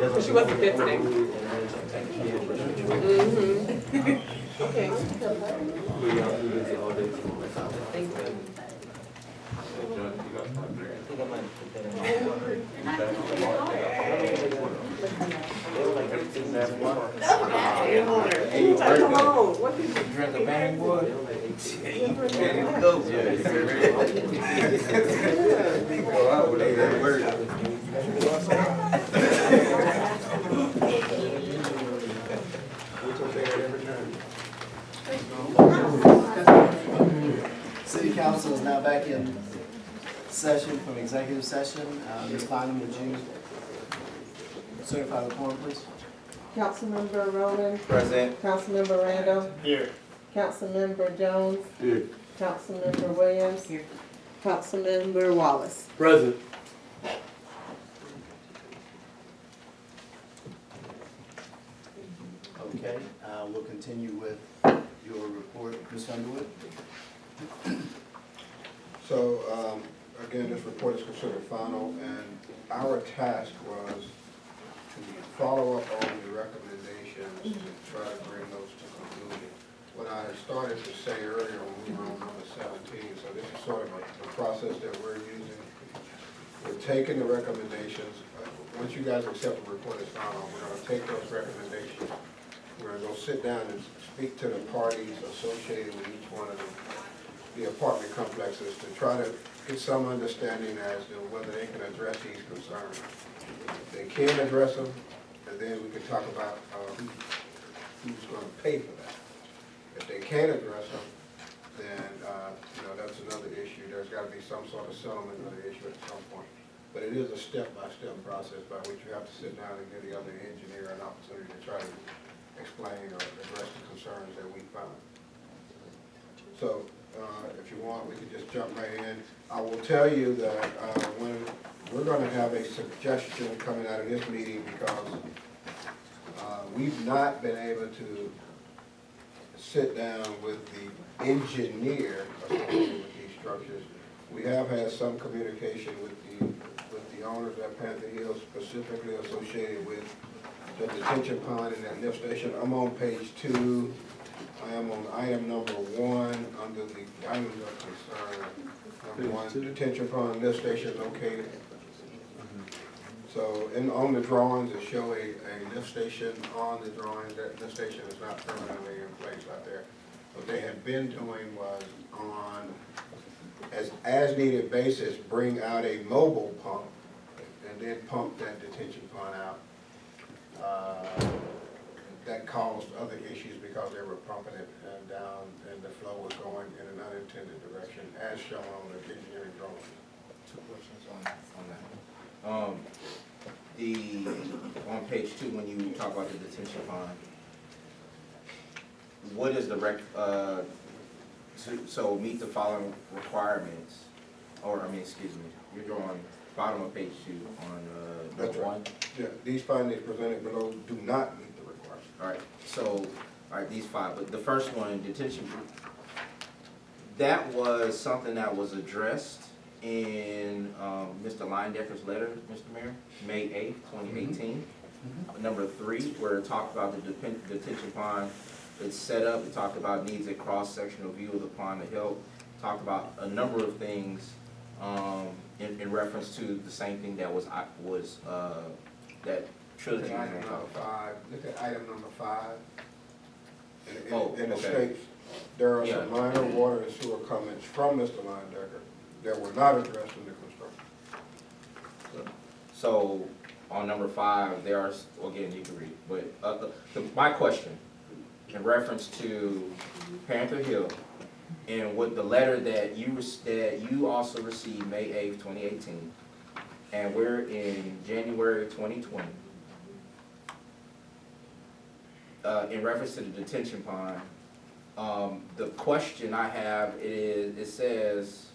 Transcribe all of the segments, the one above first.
She wasn't there today. Okay. Thank you. Come on, what did you Drink a bang boy. Go out with that word. City Council is now back in session from executive session. Ms. Bynum, would you certify the quorum, please? Councilmember Rowland, Present. Councilmember Randall, Here. Councilmember Jones, Here. Councilmember Williams, Councilmember Wallace. Present. Okay, we'll continue with your report, Ms. Underwood. So, again, this report is considered final, and our task was to follow up on the recommendations and try to bring those to conclusion. What I started to say earlier when we were on number 17, so this is sort of the process that we're using. We're taking the recommendations, once you guys accept the report as final, we're gonna take those recommendations. We're gonna go sit down and speak to the parties associated with each one of the apartment complexes to try to get some understanding as to whether they can address these concerns. If they can address them, and then we can talk about who's gonna pay for that. If they can't address them, then, that's another issue. There's gotta be some sort of settlement of the issue at some point. But it is a step-by-step process by which you have to sit down and give the other engineer an opportunity to try to explain or address the concerns that we found. So, if you want, we can just jump right in. I will tell you that when we're going to have a suggestion coming out of this meeting because we've not been able to sit down with the engineer associated with these structures. We have had some communication with the owners at Panther Hill, specifically associated with the detention pond and that lift station. I'm on page 2. I am on item number 1 under the items of concern. Number 1, detention pond lift station located. So on the drawings, it show a lift station on the drawing. That lift station is not permanently in place out there. What they had been doing was on as needed basis, bring out a mobile pump and then pump that detention pond out. That caused other issues because they were pumping it down and the flow was going in an unintended direction as shown on the engineering drawing. 2 questions on that. On page 2, when you talk about the detention pond, what is the so meet the following requirements, excuse me, you're drawing bottom of page 2 on That's number right. 1. Yeah, these findings presented below do not meet the requirements. All right, these 5, but the first one, detention, that was something that was addressed in Mr. Leindecker's letter, Mr. Mayor, May 8th, 2018. Number 3, where it talked about the detention pond. It's set up, it talked about needs a cross-sectional view of the pond to help, talked about a number of things in reference to the same thing that was that Trilogy was Item going to talk number about. 5, look at item number 5. In the okay. states, there are Yeah. some minor water and sewer comments from Mr. Leindecker that were not addressed in the construction. So on number 5, there are, again, you can read, but my question in reference to Panther Hill and with the letter that you also received May 8th, 2018, and we're in January 2020. In reference to the detention pond, the question I have is, it says,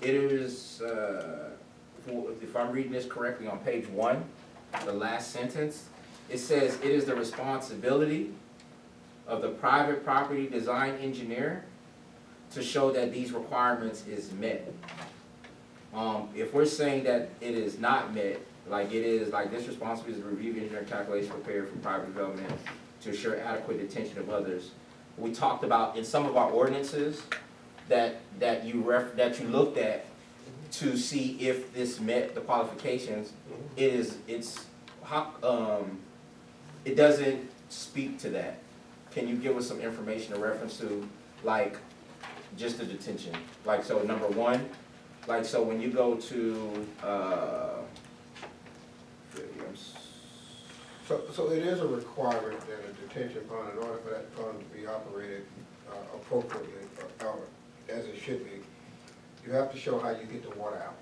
it is, if I'm reading this correctly on page 1, the last sentence, it says, it is the responsibility of the private property design engineer to show that these requirements is met. If we're saying that it is not met, like it is, like this responsibility is to review engineering calculations prepared for private development to ensure adequate detention of others. We talked about in some of our ordinances that you looked at to see if this met the qualifications. It doesn't speak to that. Can you give us some information in reference to, like, just the detention? Like, so number one, like, so when you go to, So it is a requirement that a detention pond, in order for that pond to be operated appropriately, or as it should be, you have to show how you get the water out.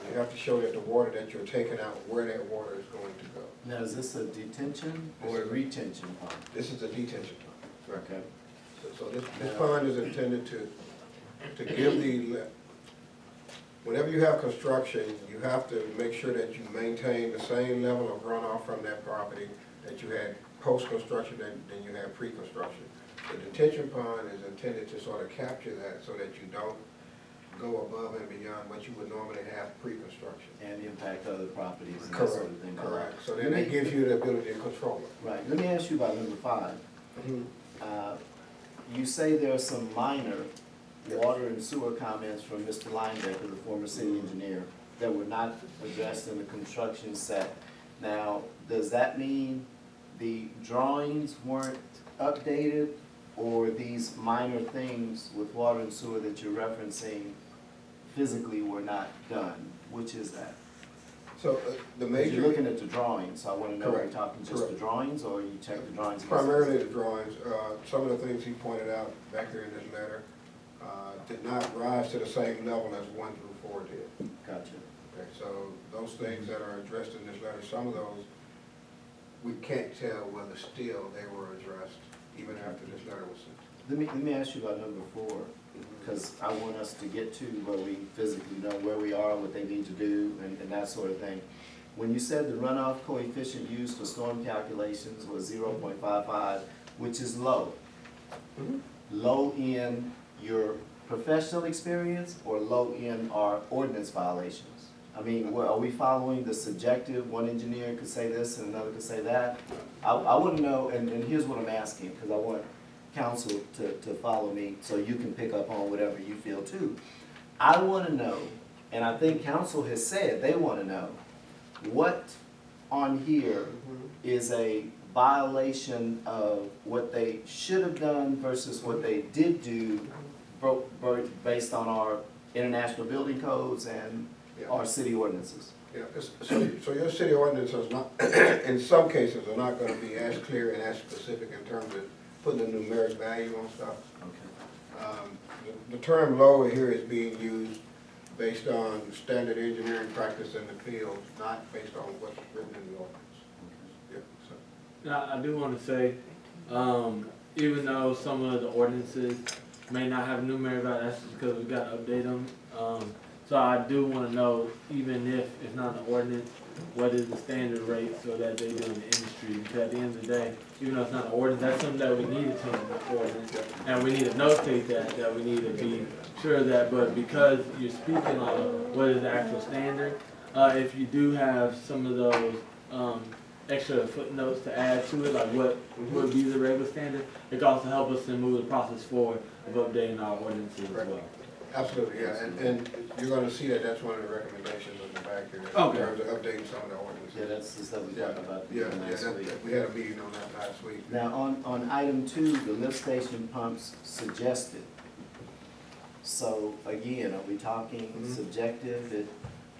You have to show that the water that you're taking out, where that water is going to go. Now, is this a detention or a retention pond? This is a detention pond. Okay. So this pond is intended to give whenever you have construction, you have to make sure that you maintain the same level of runoff from that property that you had post-construction than you had pre-construction. The detention pond is intended to sort of capture that so that you don't go above and beyond what you would normally have pre-construction. And impact other properties and that sort of thing. Correct. So then that gives you the ability to control it. Right, let me ask you about number 5. You say there are some minor water and sewer comments from Mr. Linebacker, the former city engineer, that were not addressed in the construction set. Now, does that mean the drawings weren't updated, or these minor things with water and sewer that you're referencing physically were not done? Which is that? So the 'Cause major. you're looking at the drawings, so I wanna know, are you Correct. talking just the Correct. drawings, or you check the drawings? Primarily the drawings, some of the things he pointed out back there in this letter, did not rise to the same level as 1 through 4 did. Gotcha. Okay, so those things that are addressed in this letter, some of those, we can't tell whether still they were addressed even after this letter was sent. Let me ask you about number 4, because I want us to get to where we physically know where we are, what they need to do, and that sort of thing. When you said the runoff coefficient used for storm calculations was 0.55, which is low. Low in your professional experience or low in our ordinance violations? I mean, are we following the subjective, one engineer could say this and another could say that? I want to know, and here's what I'm asking, because I want council to follow me so you can pick up on whatever you feel too. I want to know, and I think council has said they want to know, what on here is a violation of what they should have done versus what they did do based on our international building codes and our city ordinances? Yeah, so your city ordinances not, in some cases, are not gonna be as clear and as specific in terms of putting a numeric value on stuff. Okay. The term low here is being used based on standard engineering practice in the field, not based on what's written in the ordinance. Yeah, so. Now, I do want to say, even though some of the ordinances may not have numeric value, that's just because we got to update them. So I do want to know, even if it's not an ordinance, what is the standard rate so that they do in the industry? Because at the end of the day, even though it's not an ordinance, that's something that we need to change in the ordinance. And we need to notate that we need to be sure of that, but because you're speaking on what is the actual standard, if you do have some of those, extra footnotes to add to it, like what would be the regular standard, it can also help us to move the process forward of updating our ordinances as well. Absolutely, yeah, and you're gonna see that that's one of the recommendations on the back here, in Okay. terms of updating some of the ordinances. Yeah, that's the stuff we talked about Yeah, last week. we had a meeting on that last week. Now, on item 2, the lift station pumps suggested. So again, are we talking subjective?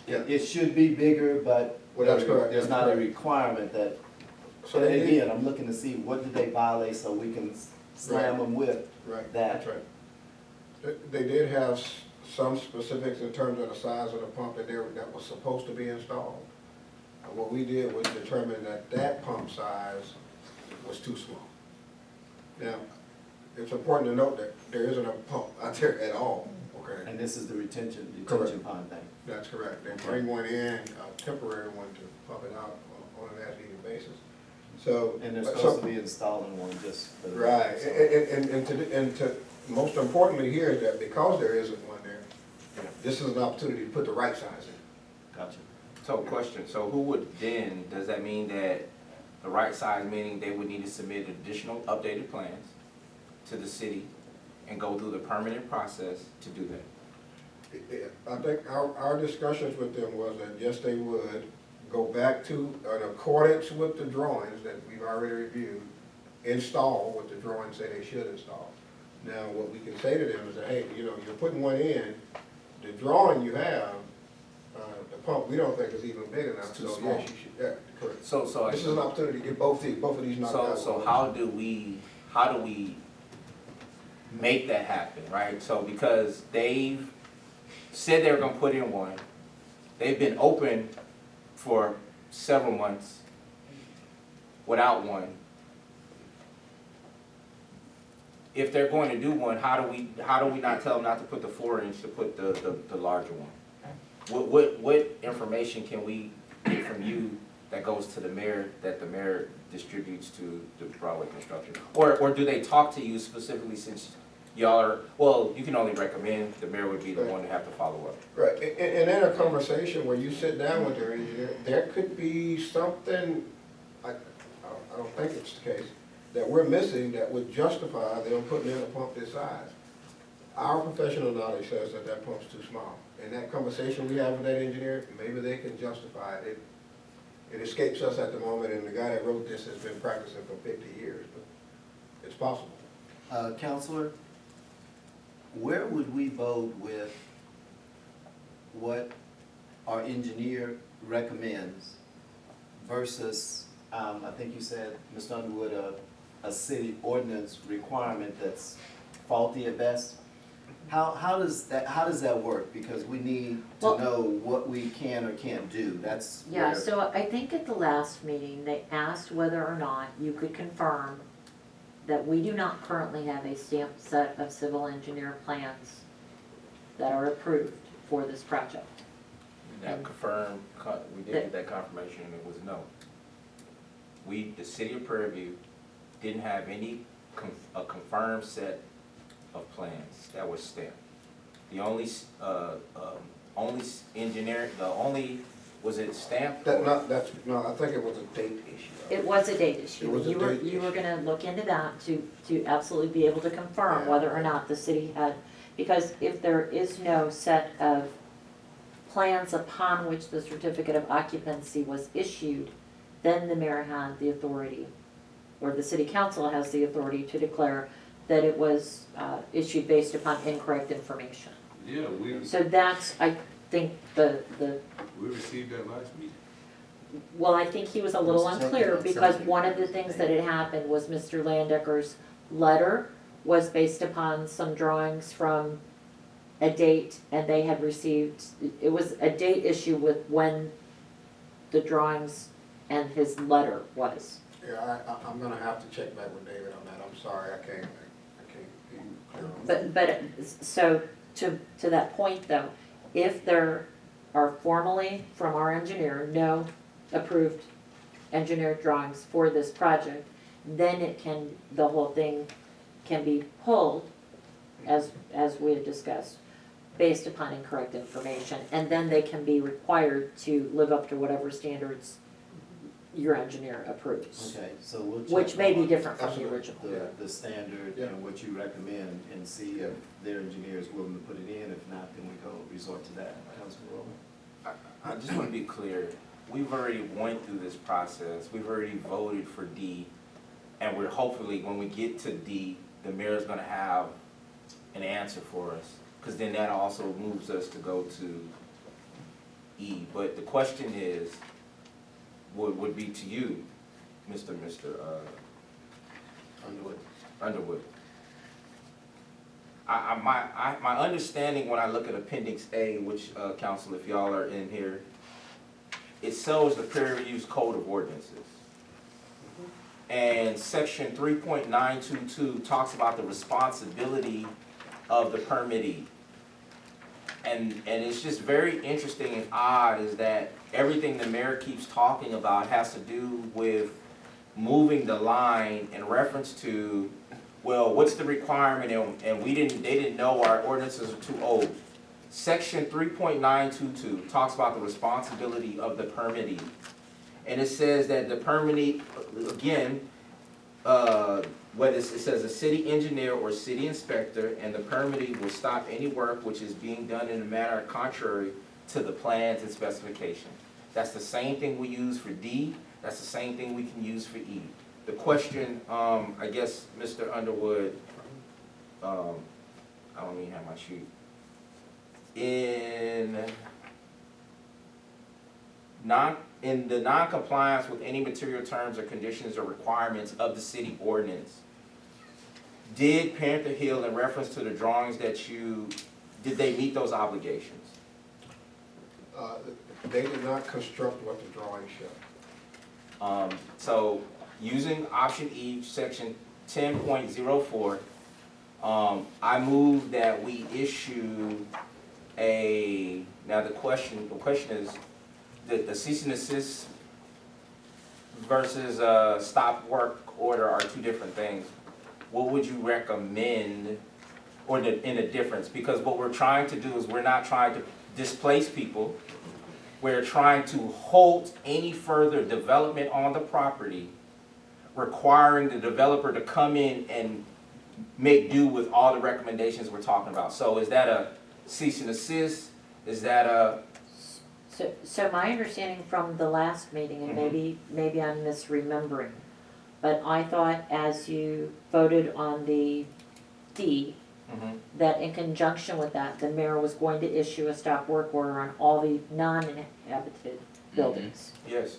It should be bigger, but Well, that's correct. there's That's not a correct. requirement that, So and they did- again, I'm looking to see what did they violate so we can slam them with. Right, that. that's right. They did have some specifics in terms of the size of the pump that was supposed to be installed. What we did was determine that that pump size was too small. Now, it's important to note that there isn't a pump out there at all, okay? And this is the detention Correct. pond thing. That's correct. They bring one in, a temporary one to pump it out on an as-needed basis. So. And they're so- supposed to be installing one just for the. Right, so- and most importantly here is that because there isn't one there, this is an opportunity to put the right size in. Gotcha. So question, so who would then, does that mean that the right size, meaning they would need to submit additional updated plans to the city and go through the permanent process to do that? I think our discussions with them was that yes, they would go back to, in accordance with the drawings that we've already reviewed, install what the drawings say they should install. Now, what we can say to them is that, hey, you know, you're putting one in, the drawing you have, the pump, we don't think is even big enough, It's too so small. yes, you should, yeah, correct. So This is an opportunity to get both of these knocked out. So how do we make that happen, right? So because they've said they were gonna put in one, they've been open for several months without one. If they're going to do one, how do we not tell them not to put the 4-inch, to put the larger one? What information can we get from you that goes to the mayor, that the mayor distributes to the Broadway Construction? Or do they talk to you specifically, since y'all are, well, you can only recommend, the mayor would be the one to have to follow up? Right, and in a conversation where you sit down with their engineer, there could be something, I don't think it's the case, that we're missing that would justify them putting in a pump this size. Our professional knowledge says that that pump's too small. In that conversation we have with that engineer, maybe they can justify it. It escapes us at the moment, and the guy that wrote this has been practicing for 50 years, but it's possible. Counselor, where would we vote with what our engineer recommends versus, I think you said, Mr. Underwood, a city ordinance requirement that's faulty at best? How does that work? Because we need to Well- know what we can or can't do. That's Yeah, where- so I think at the last meeting, they asked whether or not you could confirm that we do not currently have a stamped set of civil engineer plans that are approved for this project. That confirmed, we did get that confirmation, and it was no. The city of Prairie View didn't have any, a confirmed set of plans that was stamped. The only, was it stamped? That, or- no, I think it was a date issue. It was a date issue. It was a You were, date you were issue. gonna look into that to absolutely be able to confirm Yeah. whether or not the city had, because if there is no set of plans upon which the certificate of occupancy was issued, then the mayor had the authority, or the city council has the authority to declare that it was issued based upon incorrect information. Yeah, we So that's, I think, the received that last week. well, I think he was a little Let's check unclear, it out. because Something. one of the things that had happened was Mr. Landecker's letter was based upon some drawings from a date, and they had received, it was a date issue with when the drawings and his letter was. Yeah, I'm gonna have to check back with David on that. I'm sorry, I can't be clear on that. But, so, to that point though, if there are formally from our engineer, no approved engineered drawings for this project, then it can, the whole thing can be pulled, as we had discussed, based upon incorrect information, and then they can be required to live up to whatever standards your engineer approves, Okay, so we'll check. which may be on different from the Absolutely. original. The standard Yeah. and what you recommend and see if their engineer is willing to put it in. If not, then we go resort to that. Councilman Rowland? I just want to be clear, we've already went through this process, we've already voted for D, and we're hopefully, when we get to D, the mayor's gonna have an answer for us, because then that also moves us to go to E. But the question is, would be to you, Mr. Underwood. My understanding when I look at Appendix A, which, council, if y'all are in here, it shows the Prairie View's Code of Ordinances. And section 3.922 talks about the responsibility of the permittee. And it's just very interesting and odd is that everything the mayor keeps talking about has to do with moving the line in reference to, well, what's the requirement, and they didn't know our ordinances are too old. Section 3.922 talks about the responsibility of the permittee. And it says that the permittee, again, whether it says a city engineer or city inspector, and the permittee will stop any work which is being done in a manner contrary to the plans and specifications. That's the same thing we use for D, that's the same thing we can use for E. The question, I guess, Mr. Underwood, I don't even have my sheet. In the non-compliance with any material terms or conditions or requirements of the city ordinance, did Panther Hill, in reference to the drawings that did they meet those obligations? They did not construct what the drawing showed. So, using option E, section 10.04, I move that we issue now the question is, the cease and desist versus stop work order are two different things. What would you recommend, or in the difference? Because what we're trying to do is we're not trying to displace people. We're trying to halt any further development on the property, requiring the developer to come in and make do with all the recommendations we're talking about. So is that a cease and desist? Is that a... So my understanding from the last meeting, and maybe I'm misremembering, but I thought as you voted on the D, that in conjunction with that, the mayor was going to issue a stop work order on all the non-inhabited buildings. Yes,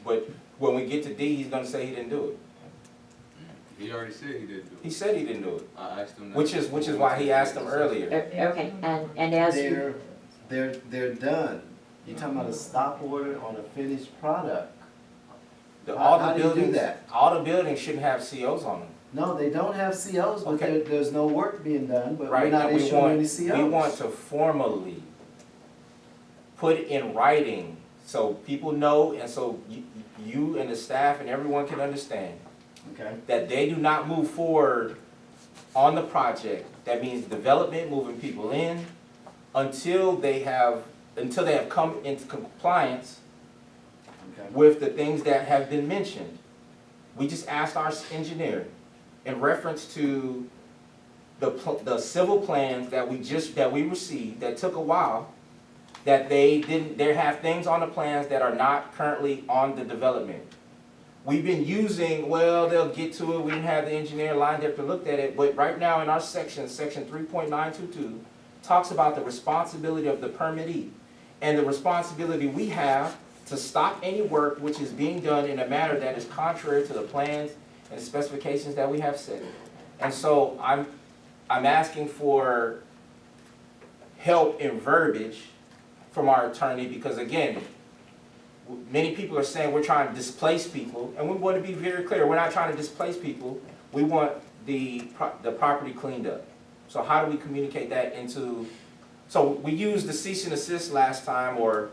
but when we get to D, he's gonna say he didn't do it. He already said he didn't do it. He said he didn't do it, I asked him that. which is why he asked him earlier. Okay, and as you, They're done. You're talking about a stop order on a finished product. All How the do you do buildings, that? all the buildings shouldn't have COs on them. No, they don't have COs, but Okay. there's no work being done, but we're Right, not and issuing any COs. we want to formally put it in writing so people know, and so you and the staff and everyone can understand Okay, that they do not move forward on the project. That means development, moving people in, until they have come into compliance okay. with the things that have been mentioned. We just asked our engineer, in reference to the civil plans that we received, that took a while, that they have things on the plans that are not currently on the development. We've been using, well, they'll get to it, we didn't have the engineer lined up to look at it, but right now in our section 3.922, talks about the responsibility of the permittee, and the responsibility we have to stop any work which is being done in a manner that is contrary to the plans and specifications that we have set. And so I'm asking for help in verbiage from our attorney, because again, many people are saying we're trying to displace people, and we want to be very clear, we're not trying to displace people, we want the property cleaned up. So how do we communicate that into, so we used the cease and desist last time, or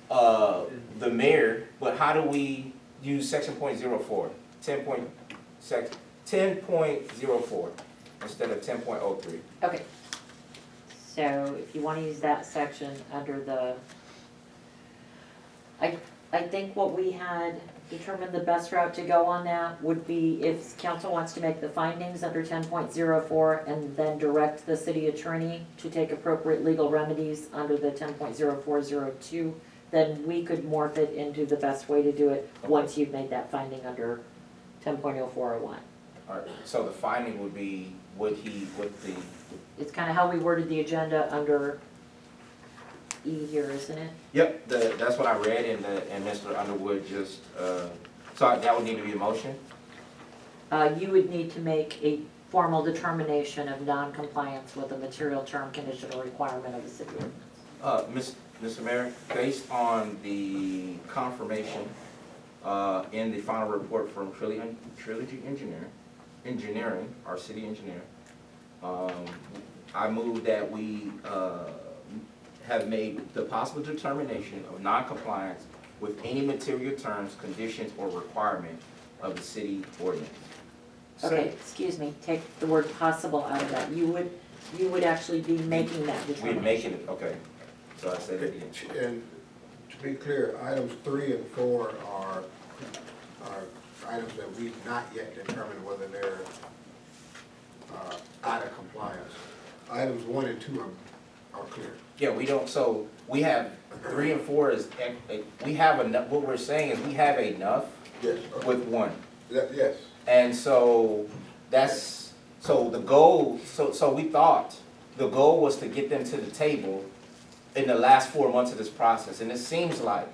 the mayor, but how do we use section 10.04 instead of 10.03? okay. So if you wanna use that section under the, I think what we had determined the best route to go on that would be if council wants to make the findings under 10.04 and then direct the city attorney to take appropriate legal remedies under the 10.0402, then we could morph it into the best way to do it once you've made that finding under 10.0401. All right, so the finding would be It's kind of how we worded the agenda under E here, isn't it? Yep, that's what I read, and Mr. Underwood just, so that would need to be a motion? You would need to make a formal determination of non-compliance with a material term, condition, or requirement of the city ordinance. Mr. Mayor, based on the confirmation in the final report from Trilogy Engineering, our city engineer, I move that we have made the possible determination of non-compliance with any material terms, conditions, or requirement of the city ordinance. Okay, excuse me, take the word possible out of that. You would You would actually be making that We're determination. making it, okay. So I said it again. And to be clear, items 3 and 4 are items that we've not yet determined whether they're out of compliance. Items 1 and 2 are clear. Yeah, we don't, so we have 3 and 4 is, we have enough, what we're saying is we have enough Yes. with 1. Yes. And so that's, so the goal, so we thought the goal was to get them to the table in the last 4 months of this process. And it seems like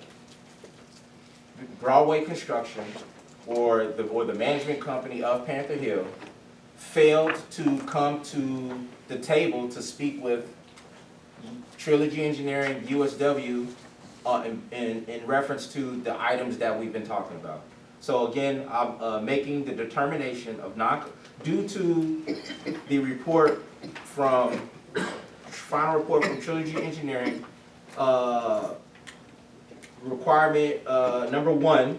Broadway Construction or the management company of Panther Hill failed to come to the table to speak with Trilogy Engineering, USW, in reference to the items that we've been talking about. So again, I'm making the determination of due to the report final report from Trilogy Engineering, requirement number 1,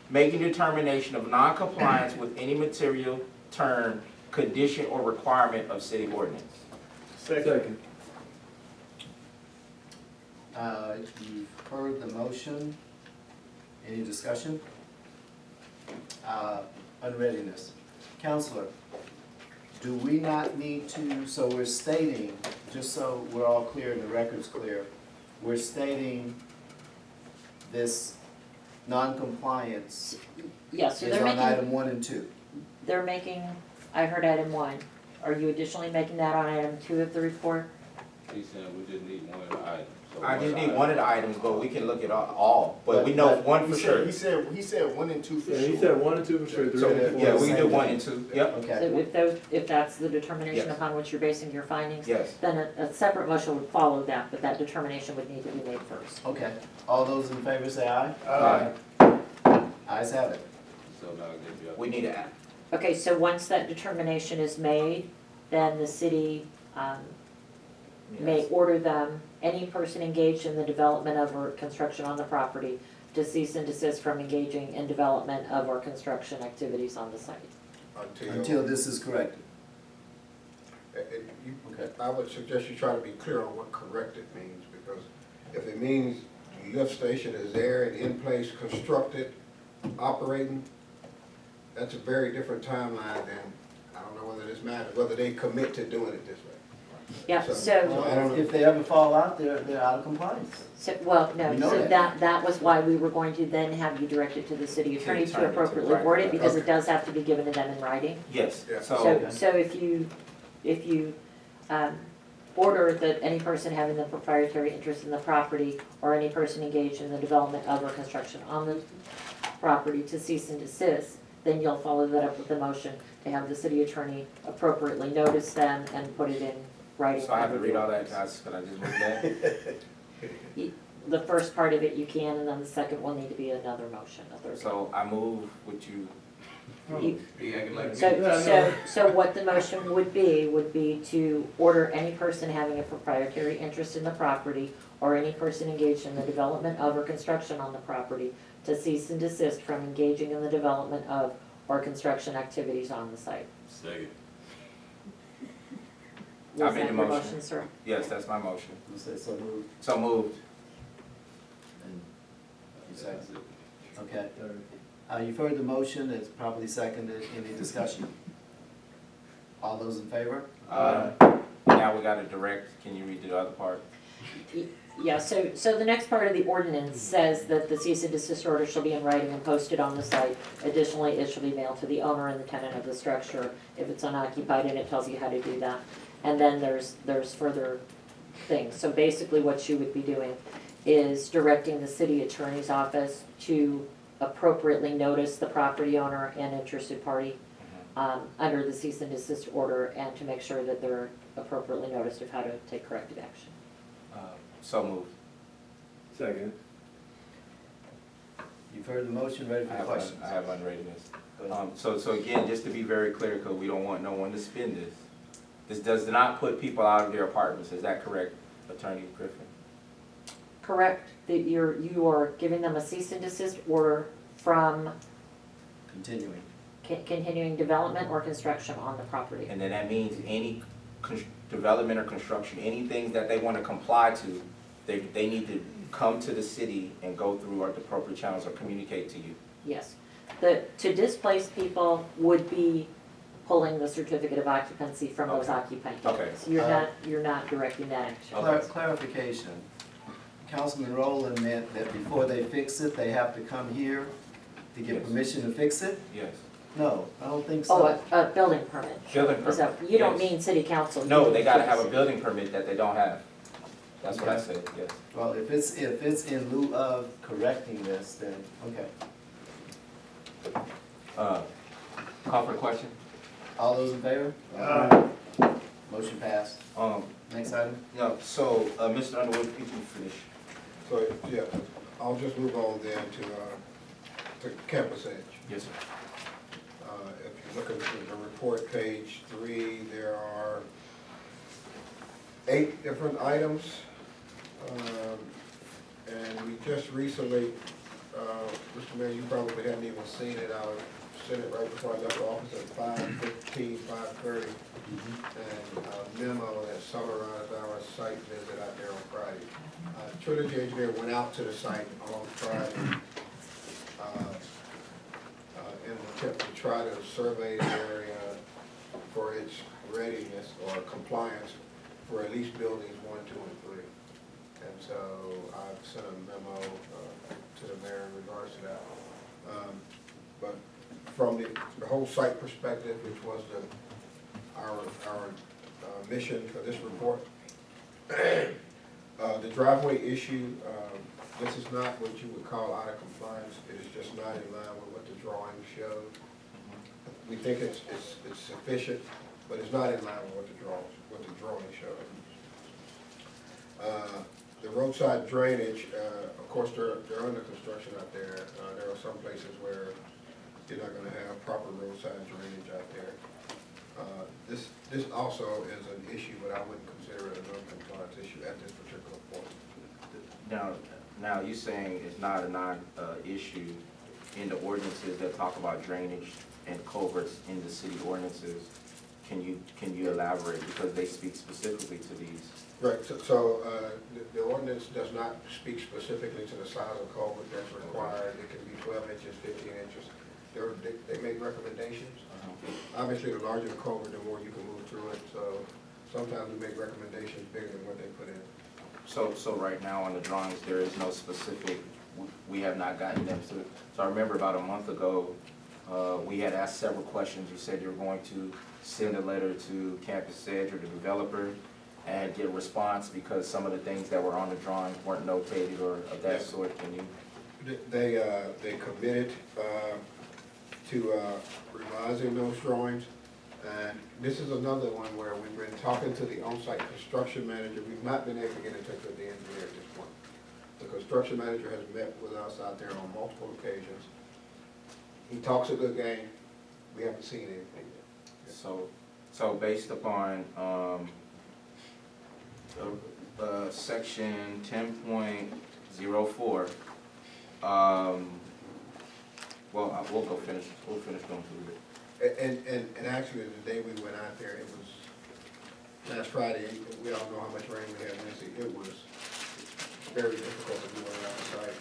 making determination of non-compliance with any material, term, condition, or requirement of city ordinance. Second. You've heard the motion. Any discussion? Unreadiness. Counselor, do we not need to, so we're stating, just so we're all clear and the record's clear, we're stating this non-compliance Yes, so is they're on making, item 1 and 2. they're making, I heard item 1. Are you additionally making that on item 2 of the report? He said we just need one item. So I just need item. one of the items, but we can look at all, but we know one for sure. He said 1 and 2 for Yeah, sure. he said 1 and 2 for sure, 3 So, and 4. yeah, we can do 1 and 2, yep, So Okay, if that's the determination Yes. upon which you're basing your findings, yes. then a separate motion would follow that, but that determination would need to be made first. okay. All those in favor say aye. Ayes have it. So now give you. We need to act. Okay, so once that determination is made, then the city may order them, any person engaged in the development of or construction on the property, to cease and desist from engaging in development of or construction activities on the site. Until this is corrected. Okay. I would suggest you try to be clear on what corrected means, because if it means the lift station is there and in place, constructed, operating, that's a very different timeline than, I don't know whether this matters, whether they commit to doing it this way. Yeah, So- so, I don't know. If they ever fall out, they're out of compliance. well, no, We know so that. that was why we were going to then have you direct it to the city attorney to attorney, appropriately right, word it, right. because it Okay. does have to be given to them in writing. Yes, Yeah. So, so if you order that any person having the proprietary interest in the property or any person engaged in the development of or construction on the property to cease and desist, then you'll follow that up with the motion to have the city attorney appropriately notice them and put it in writing. so I have to read all that, guys, could I just move that? The first part of it you can, and then the second will need to be another motion, a third. So I move with you, You- He acting like me. So what the motion would be to order any person having a proprietary interest in the property or any person engaged in the development of or construction on the property to cease and desist from engaging in the development of or construction activities on the site. Second. I Was made that the your motion. motion, sir? yes, that's my motion. You say so moved. So moved. And you second. That's it. Okay. You've heard the motion, it's properly seconded, any discussion? All those in favor? Now we gotta direct, can you read the other part? Yeah, so the next part of the ordinance says that the cease and desist order shall be in writing and posted on the site. Additionally, it shall be mailed to the owner and the tenant of the structure if it's unoccupied, and it tells you how to do that. And then there's further things. So basically what you would be doing is directing the city attorney's office to appropriately notice the property owner and interested party under the cease and desist order, and to make sure that they're appropriately noticed of how to take corrective action. So moved. Second. You've heard the motion, ready for I the have, questions? I have unreadiness. So again, just to be very clear, because we don't want no one to spin this, this does not put people out of their apartments, is that correct, Attorney Griffin? Correct, that you are giving them a cease and desist order from Continuing. continuing development or construction on the property. And then that means development or construction, anything that they wanna comply to, they need to come to the city and go through our appropriate channels or communicate to you. Yes. To displace people would be pulling the certificate of occupancy from those Okay. occupant Okay. units. You're not directing that action. Okay. Clarification. Councilman Rowland meant that before they fix it, they have to come here to get Yes. permission to fix it? Yes. No, I don't think Oh, so. a building permit. Building Is that, permit, you don't yes. mean city council? you No, mean they gotta the have a city. building permit that they don't have. That's what I Okay. said, yes. Well, if it's in lieu of correcting this, then, okay. Call for the question? All those in favor? Motion passed. Next item? No, so, Mr. Underwood, you can finish. So, yeah, I'll just move on then to Campus Edge. Yes, sir. If you look at the report, page 3, there are 8 different items. And we just recently, Mr. Mayor, you probably hadn't even seen it, I sent it right before I left the office at 5:15, 5:30. And a memo that summarized our site visit out there on Friday. Trilogy Engineer went out to the site on Friday in an attempt to try to survey the area for its readiness or compliance for at least buildings 1, 2, and 3. And so I've sent a memo to the mayor in regards to that. But from the whole site perspective, which was our mission for this report, the driveway issue, this is not what you would call out of compliance. It is just not in line with what the drawing showed. We think it's sufficient, but it's not in line with what the drawing showed. The roadside drainage, of course, they're under construction out there. There are some places where you're not gonna have proper roadside drainage out there. This also is an issue, but I wouldn't consider it a non-compliance issue at this particular point. Now you saying it's not a issue in the ordinances that talk about drainage and culverts in the city ordinances. Can you elaborate, because they speak specifically to these? Right, the ordinance does not speak specifically to the size of culvert that's required. It can be 12 inches, 15 inches. They make recommendations. Obviously, the larger the culvert, the more you can move through it, so sometimes we make recommendations bigger than what they put in. So right now on the drawings, there is no specific, we have not gotten them to. So I remember about a month ago, we had asked several questions. You said you were going to send a letter to Campus Edge or the developer and get a response because some of the things that were on the drawings weren't notated or of that sort. Can you? They committed to revising those drawings. And this is another one where we've been talking to the on-site construction manager. We've not been able to get in touch with the engineer at this point. The construction manager has met with us out there on multiple occasions. He talks a good game. We haven't seen anything yet. So based upon section 10.04, well, we'll finish going through it. And actually, the day we went out there, it was last Friday. We all know how much rain we had Wednesday. It was very difficult to do on the outside.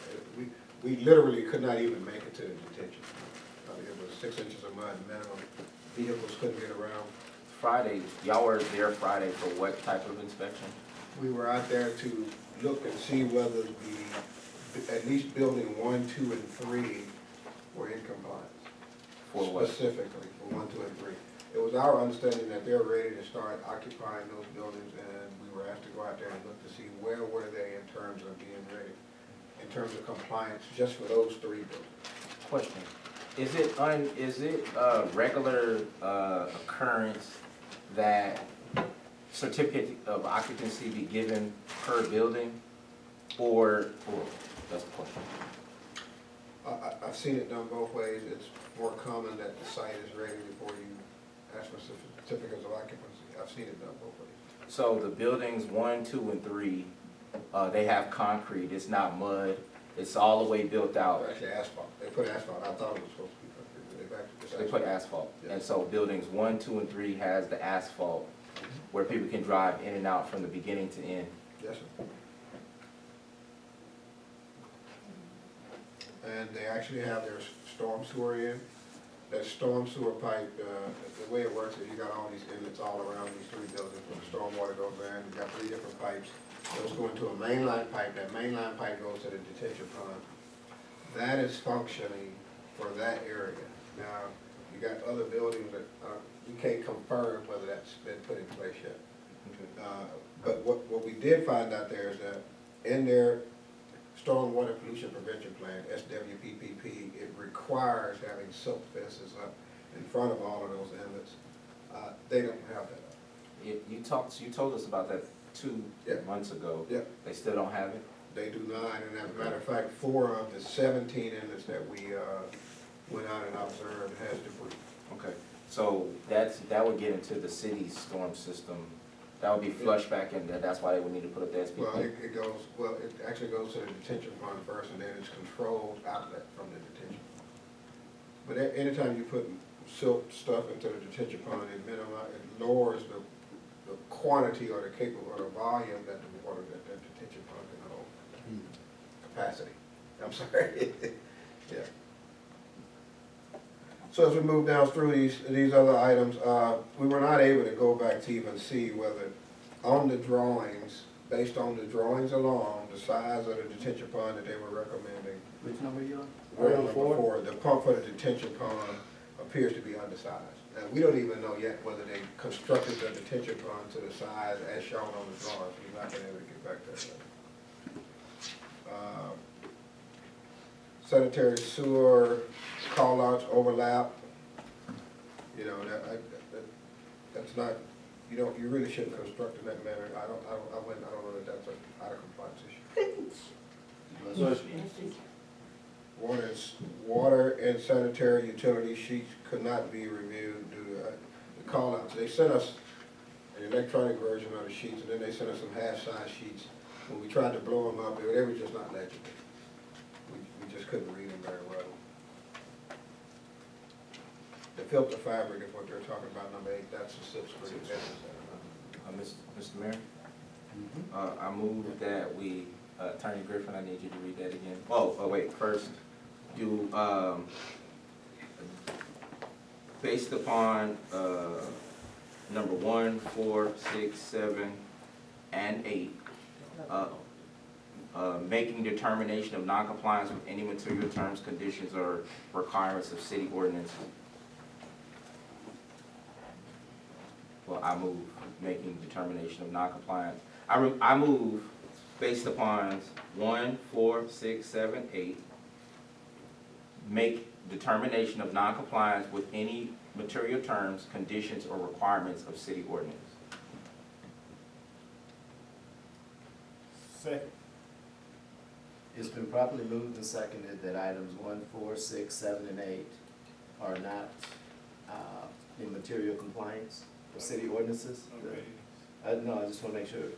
We literally could not even make it to the detention. It was 6 inches of mud minimum. Vehicles couldn't get around. Friday, y'all were there Friday for what type of inspection? We were out there to look and see whether at least building 1, 2, and 3 were in compliance. For what? Specifically, for 1, 2, and 3. It was our understanding that they're ready to start occupying those buildings, and we were asked to go out there and look to see where were they in terms of being ready, in terms of compliance, just for those 3 buildings. Question. Is it a regular occurrence that certificate of occupancy be given per building? Or that's the question. I've seen it done both ways. It's more common that the site is ready before you ask for certificates of occupancy. I've seen it done both ways. So the buildings 1, 2, and 3, they have concrete, it's not mud, it's all the way built out. Actually, asphalt. They put asphalt. I thought it was supposed to be concrete, but they've actually just They put asphalt. Yeah. And so buildings 1, 2, and 3 has the asphalt. where people can drive in and out from the beginning to end. Yes, sir. And they actually have their storm sewer in. That storm sewer pipe, the way it works is you got all these inlets all around these three buildings where the storm water goes in. You got three different pipes. Those go into a mainline pipe. That mainline pipe goes to the detention pond. That is functioning for that area. Now, you got other buildings that, you can't confirm whether that's been put in place yet. But what we did find out there is that in their stormwater pollution prevention plan, SWPPP, it requires having silt fences up in front of all of those inlets. They don't have that. You told us about that 2 Yeah. months ago. Yeah. They still don't have it? They do not, and as a matter of fact, 4 of the 17 inlets that we went out and observed has debris. Okay, so that would get into the city's storm system. That would be flushed back in there, that's why they would need to put up the SPP. Well, it actually goes to the detention pond first, and then it's controlled outlet from the detention. But anytime you put silt stuff into the detention pond, it lowers the quantity or the capable, or the volume that the water, that detention pond can hold. Capacity, I'm sorry, yeah. So as we move down through these other items, we were not able to go back to even see whether on the drawings, based on the drawings alone, the size of the detention pond that they were recommending. Which number are you on? Well, number 4, the pump for the detention pond appears to be undersized. And we don't even know yet whether they constructed the detention pond to the size as shown on the drawings. We've not been able to get back to that yet. Sanitary sewer call-outs overlap, you know, that's not, you really shouldn't construct in that manner. I don't know that that's an out of compliance issue. Water and sanitary utility sheets could not be reviewed due to the call-outs. They sent us an electronic version of the sheets, and then they sent us some half-size sheets. When we tried to blow them up, they were just not legible. We just couldn't read them very well. The filter fabric is what they're talking about, number 8, that's the SIP screen. Mr. Mayor? I move that we, Attorney Griffin, I need you to read that again. Oh, wait, first, do, based upon, number 1, 4, 6, 7, and 8, making determination of noncompliance with any material terms, conditions, or requirements of city ordinance. Well, I move making determination of noncompliance. I move based upon 1, 4, 6, 7, 8, make determination of noncompliance with any material terms, conditions, or requirements of city ordinance. Second. It's been properly moved and seconded that items 1, 4, 6, 7, and 8 are not in material compliance with city ordinances. No, I just want to make sure.